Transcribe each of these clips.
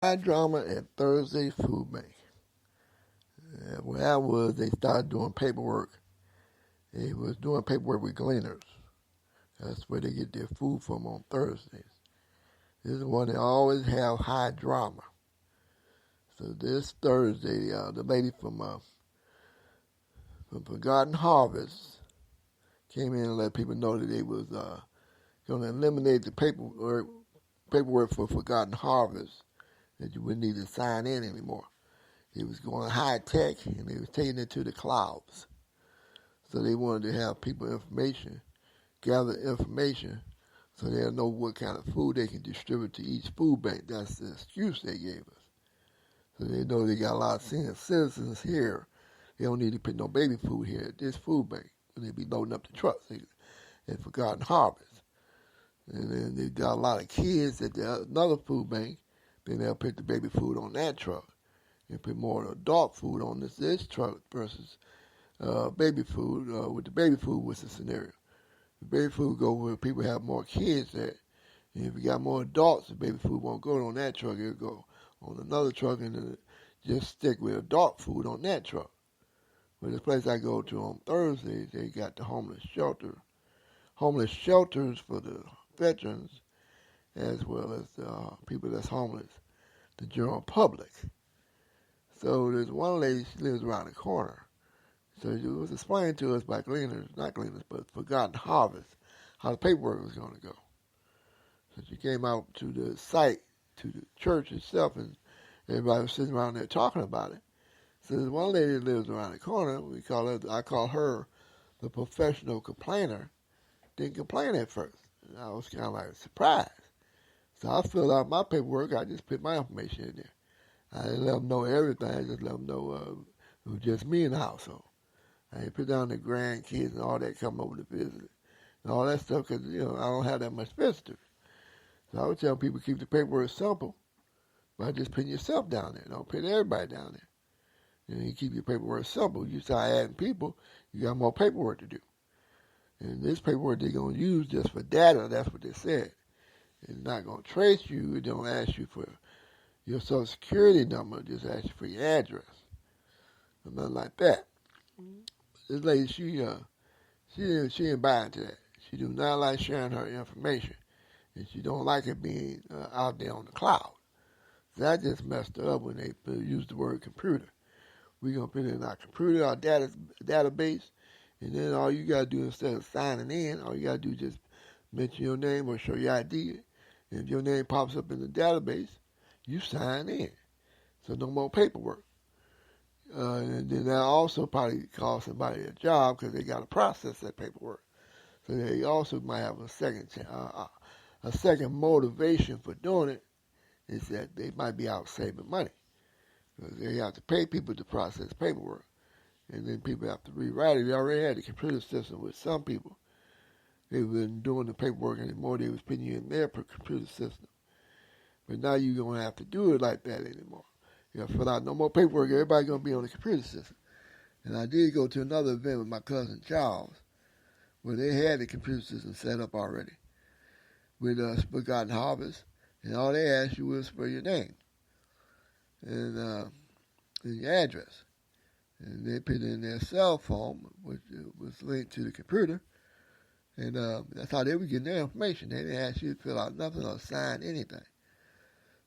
High drama at Thursday Food Bank. What happened was they started doing paperwork. They was doing paperwork with gleaners. That's where they get their food from on Thursdays. This is one they always have high drama. So this Thursday, the lady from Forgotten Harvest came in and let people know that they was going to eliminate the paperwork for Forgotten Harvest, that you wouldn't need to sign in anymore. It was going high tech, and they was taking it to the clouds. So they wanted to have people gather information, so they'll know what kind of food they can distribute to each food bank. That's the excuse they gave us. So they know they got a lot of senior citizens here. They don't need to put no baby food here at this food bank when they be loading up the trucks at Forgotten Harvest. And then they got a lot of kids at another food bank. Then they'll put the baby food on that truck and put more adult food on this truck versus baby food. With the baby food, what's the scenario? The baby food go where people have more kids at. And if you got more adults, the baby food won't go on that truck. It'll go on another truck and then just stick with adult food on that truck. But the place I go to on Thursdays, they got the homeless shelters for the veterans as well as the people that's homeless, the general public. So there's one lady, she lives around the corner. So it was explained to us by not gleaners, but Forgotten Harvest, how the paperwork was going to go. So she came out to the site, to the church itself, and everybody was sitting around there talking about it. So there's one lady that lives around the corner. I call her the professional complainer. Didn't complain at first. And I was kind of like surprised. So I filled out my paperwork. I just put my information in there. I didn't let them know everything. I just let them know it was just me in the household. I didn't put down the grandkids and all that coming over to visit and all that stuff because, I don't have that much visitors. So I would tell people keep the paperwork simple by just putting yourself down there. Don't put everybody down there. You keep your paperwork simple. You start adding people, you got more paperwork to do. And this paperwork they're going to use just for data. That's what they said. It's not going to trace you. It don't ask you for your social security number. It just asks you for your address. Or nothing like that. This lady, she ain't buying to that. She do not like sharing her information. And she don't like it being out there on the cloud. So that just messed her up when they used the word computer. We're going to put it in our computer, our database, and then all you got to do instead of signing in, all you got to do is just mention your name or show your ID. And if your name pops up in the database, you sign in. So no more paperwork. And then that also probably cost somebody a job because they got to process that paperwork. So they also might have a second motivation for doing it is that they might be out saving money. Because they have to pay people to process paperwork. And then people have to rewrite it. They already had the computer system with some people. They weren't doing the paperwork anymore. They was putting you in their computer system. But now you're going to have to do it like that anymore. You got to fill out no more paperwork. Everybody's going to be on the computer system. And I did go to another event with my cousin Charles where they had the computer system set up already with Forgotten Harvest. And all they asked you was for your name and your address. And they put in their cell phone, which was linked to the computer. And that's how they were getting their information. They didn't ask you to fill out nothing or sign anything.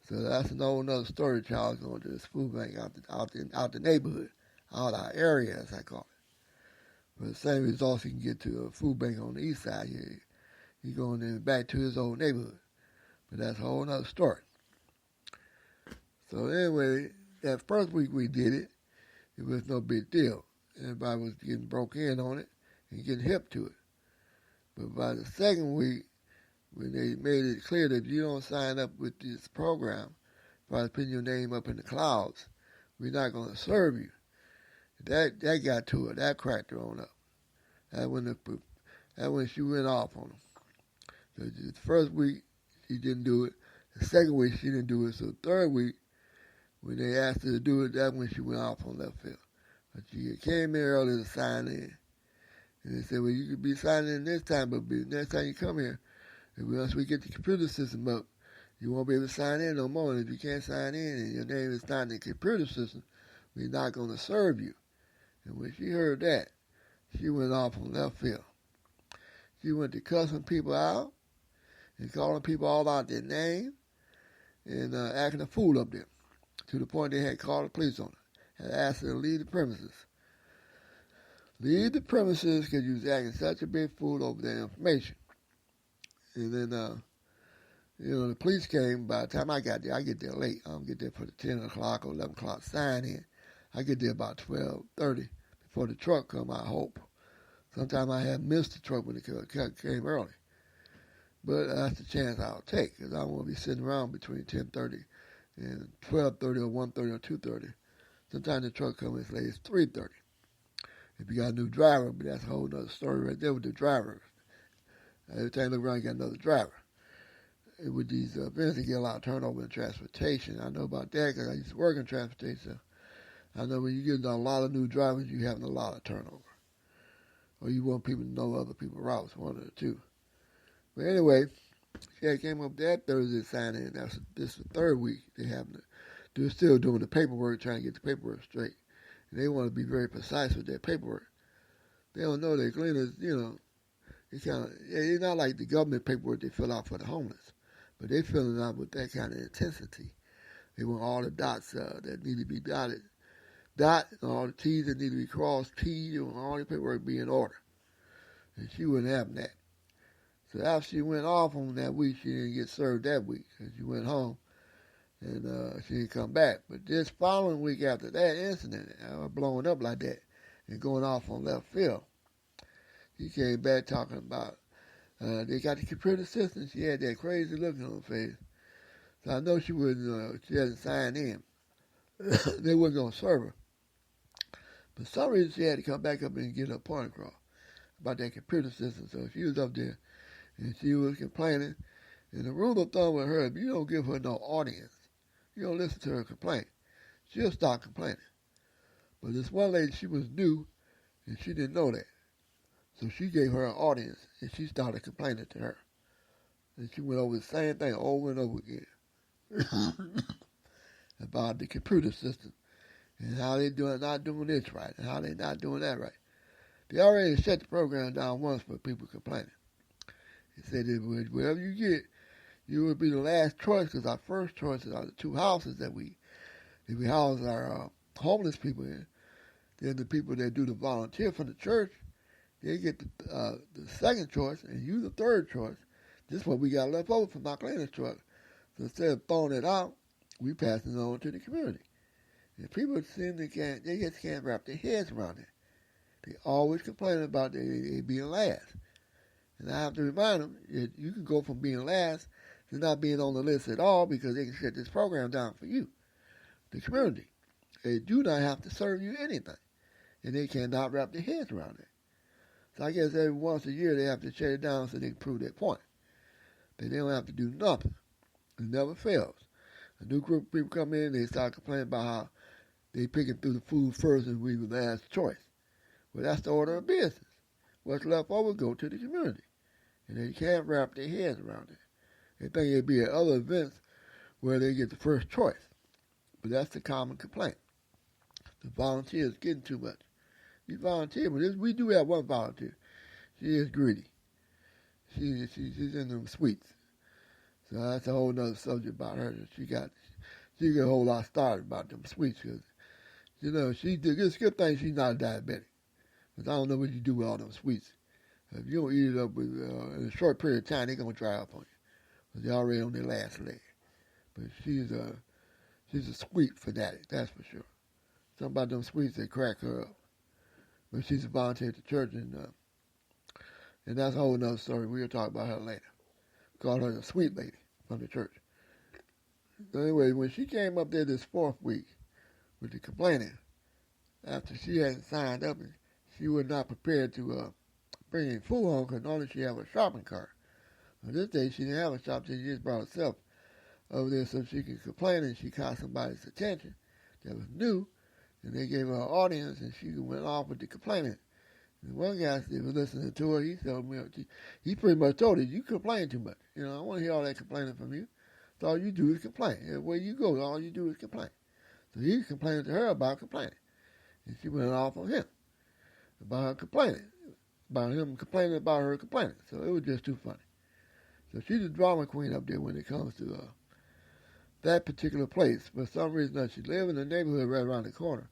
So that's another story, Charles, going to this food bank out the neighborhood, out our area, as I call it. But the same results you can get to a food bank on the east side here. He's going in back to his old neighborhood. But that's a whole other story. So anyway, that first week we did it, it was no big deal. Everybody was getting broke in on it and getting hip to it. But by the second week, when they made it clear that if you don't sign up with this program, by putting your name up in the clouds, we're not going to serve you. That got to her. That cracked her on up. That when she went off on them. So the first week, she didn't do it. The second week, she didn't do it. So the third week, when they asked her to do it, that's when she went off on left field. But she came in early to sign in. And they said, well, you could be signing in this time, but next time you come here, once we get the computer system up, You won't be able to sign in no more. And if you can't sign in and your name is not in the computer system, we're not going to serve you. And when she heard that, she went off on left field. She went to cussing people out and calling people all out their name and acting a fool up there to the point they had called the police on her and asked her to leave the premises. Leave the premises because you was acting such a big fool over that information. And then, the police came. By the time I get there late. I don't get there for the 10 o'clock or 11 o'clock sign in. I get there about 12:30 before the truck come, I hope. Sometimes I have missed the truck when it came early. But that's the chance I'll take because I don't want to be sitting around between 10:30 and 12:30 or 1:30 or 2:30. Sometimes the truck comes as late as 3:30. If you got a new driver, but that's a whole other story right there with the drivers. Every time you look around, you got another driver. And with these events, you get a lot of turnover in transportation. I know about that because I used to work in transportation. I know when you get a lot of new drivers, you're having a lot of turnover. Or you want people to know other people's routes, one of the two. But anyway, she came up that Thursday signing. This is the third week they're still doing the paperwork, trying to get the paperwork straight. And they want to be very precise with their paperwork. They don't know their cleaners, it's not like the government paperwork they fill out for the homeless. But they fill it out with that kind of intensity. They want all the dots that need to be dotted, and all the T's that need to be crossed, T, and all the paperwork be in order. And she wouldn't have that. So after she went off on that week, she didn't get served that week. And she went home, and she didn't come back. But this following week after that incident, blowing up like that and going off on left field, she came back talking about they got the computer system. She had that crazy look on her face. So I know she hadn't signed in. They wasn't going to serve her. But for some reason, she had to come back up and get her point across about that computer system. So she was up there, and she was complaining. And the rule of thumb with her, if you don't give her no audience, you don't listen to her complaint, she'll stop complaining. But this one lady, she was new, and she didn't know that. So she gave her an audience, and she started complaining to her. And she went over the same thing over and over again about the computer system and how they not doing this right and how they not doing that right. They already shut the program down once for people complaining. They said that whatever you get, you would be the last choice because our first choices are the two houses that we house our homeless people in. Then the people that do the volunteer for the church, they get the second choice, and you the third choice. This is what we got left over from our cleaning truck. So instead of throwing it out, we pass it on to the community. And people they just can't wrap their heads around it. They always complain about they being last. And I have to remind them that you can go from being last to not being on the list at all because they can shut this program down for you, the community. They do not have to serve you anything. And they cannot wrap their heads around it. So I guess every once a year they have to shut it down so they can prove their point. But they don't have to do nothing. It never fails. A new group of people come in, they start complaining about how they picking through the food first and we were the last choice. Well, that's the order of business. What's left over go to the community. And they can't wrap their heads around it. They think it'd be at other events where they get the first choice. But that's the common complaint. The volunteers getting too much. You volunteer, but we do have one volunteer. She is greedy. She's in them sweets. So that's a whole nother subject about her. She got a whole lot started about them sweets. Cause, it's a good thing she's not diabetic. Because I don't know what you do with all them sweets. If you don't eat it up in a short period of time, they're going to dry up on you. Because they're already on their last leg. But she's a sweet fanatic, that's for sure. Something about them sweets that crack her up. But she's a volunteer at the church, and that's a whole nother story. We'll talk about her later. We call her the sweet lady from the church. So anyway, when she came up there this fourth week with the complaining, after she hadn't signed up, and she was not prepared to bring any food home because normally she have a shopping cart. On this day, she didn't have a shop, so she just brought herself over there so she could complain, and she caught somebody's attention that was new. And they gave her an audience, and she went off with the complaining. And one guy that was listening to her, he pretty much told her, you complain too much. I want to hear all that complaining from you. So all you do is complain. Everywhere you go, all you do is complain. So he complained to her about complaining. And she went off on him about her complaining, about him complaining about her complaining. So it was just too funny. So she's a drama queen up there when it comes to that particular place. For some reason, she lives in the neighborhood right around the corner.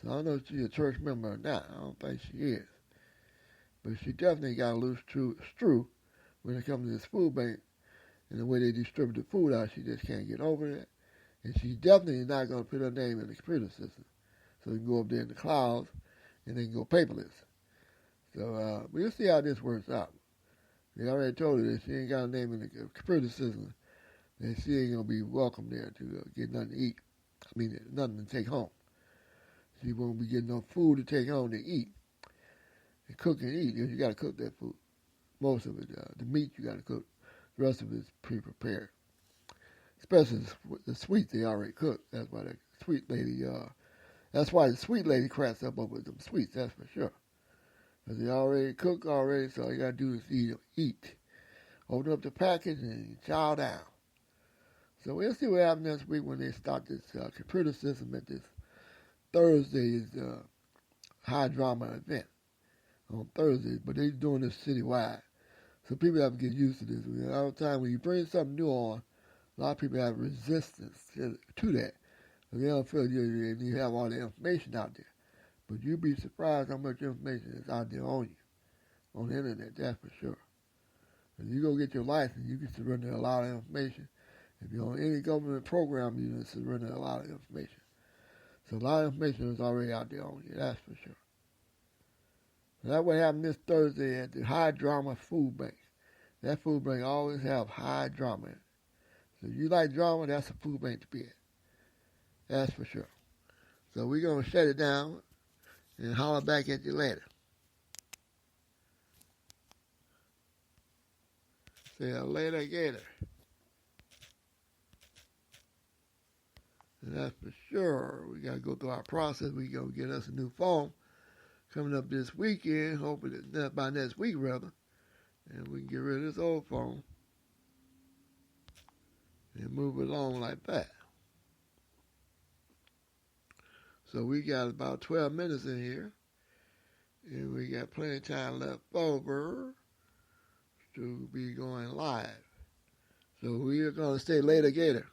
So I don't know if she's a church member or not. I don't think she is. But she definitely got a loose screw when it comes to this food bank and the way they distribute the food out. She just can't get over it. And she definitely is not going to put her name in the computer system. So you can go up there in the clouds and then go paperless. So we'll see how this works out. They already told her that she ain't got a name in the computer system, that she ain't going to be welcome there to get nothing to eat. I mean, nothing to take home. She won't be getting no food to take home to eat. And cook and eat. You got to cook that food. Most of it, the meat you got to cook. The rest of it is pre-prepared. Especially the sweets they already cooked. That's why the sweet lady, that's why the sweet lady cracks up over them sweets, that's for sure. Because they already cook already, so all you got to do is eat. Open up the package and chow down. So we'll see what happens next week when they start this computer system at this Thursday's high drama event on Thursdays. But they're doing this citywide. So people have to get used to this. A lot of time when you bring something new on, a lot of people have resistance to that. They don't feel you have all the information out there. But you'd be surprised how much information is out there on you, on the internet, that's for sure. If you go get your license, you can surrender a lot of information. If you're on any government program, you can surrender a lot of information. So a lot of information is already out there on you, that's for sure. So that's what happened this Thursday at the High Drama Food Bank. That food bank always have high drama in it. So if you like drama, that's a food bank to be at. That's for sure. So we're going to shut it down and holler back at you later. Say later, gator. And that's for sure. We got to go through our process. We going to get us a new phone coming up this weekend, hoping that by next week, rather. And we can get rid of this old phone and move it along like that. So we got about 12 minutes in here, and we got plenty of time left over to be going live. So we are going to stay later, gator.